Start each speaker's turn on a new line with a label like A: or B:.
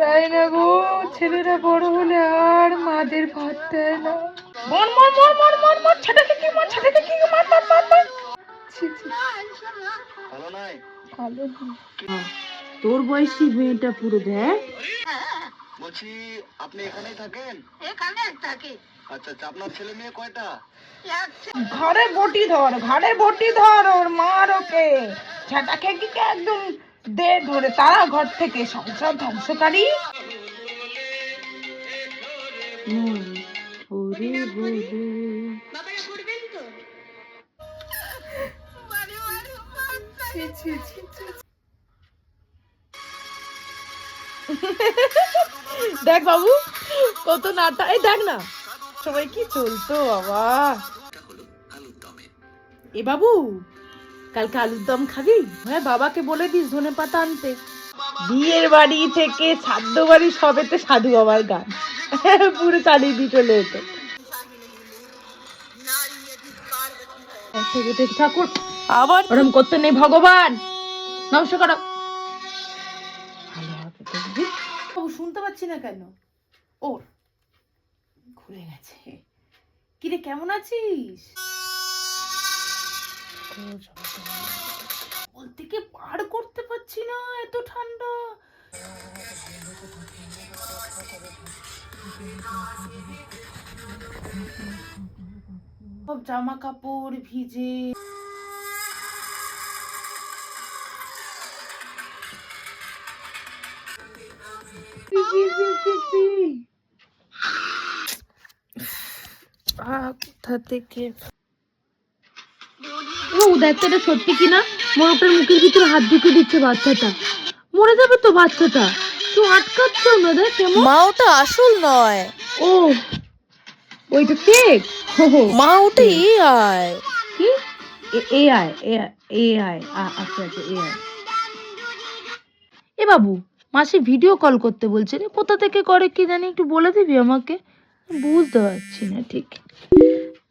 A: তাই না গো, ছেলেরা বড় হলে আর মাদের ভাত দেয় না। মর মর মর মর মর মর, ছেলেকে কি মর, ছেলেকে কি মর মর মর মর। ছি ছি, ভালো নাই, ভালো না। তোর বয়সী মেয়েটা পুরো দেখ।
B: বলছি আপনি এখানেই থাকেন?
C: এখানে থাকি।
B: আচ্ছা আচ্ছা, আপনার ছেলে মেয়ে কয়টা?
A: ঘরে বটি ধর, ঘরে বটি ধর, ওর মার ওকে ঝাঁটা খেকিকে একদম দে ধরে তারা ঘর থেকে, সংসার ধ্বংসকারী। ওরে বলে দেখ বাবু কত নাটা, এই দেখ না সবাই কি চলতো বাবা। এ বাবু কালকে আলুর দম খাবি? হ্যাঁ, বাবাকে বলে দিস ধনে পাতা আনতে। বিয়ের বাড়ি থেকে শ্রাদ্ধ বাড়ি সবেতে সাধু বাবার গান পুরো চালিয়ে দিয়ে চলে যেত। ঠাকুর আবার ওরম করতে নেই, ভগবান নমস্কার করো। ভালো হবে দেখবি। বাবু শুনতে পাচ্ছি না কেন? ও ঘুরে গেছে। কিরে কেমন আছিস? থেকে পার করতে পারছি না, এত ঠান্ডা। সব জামা কাপড় ভিজে। কোথা থেকে দেখতে, এটা সত্যি কিনা? মোরগটার মুখের ভিতরে হাত ঢুকে দিচ্ছে বাচ্চাটা, মরে যাবে তো বাচ্চাটা। তুই আটকাচ্ছ না, দেখ কেমন।
C: মা ওটা আসল নয়,
A: ও ওইটা ফেক।
C: মা ওটা এআই।
A: কি এআই? এআই আচ্ছা আচ্ছা এআই। এ বাবু মাসি ভিডিও কল করতে বলছে রে, কোথা থেকে করে কি জানি, একটু বলে দিবি আমাকে? বুঝতে পারছি না ঠিক।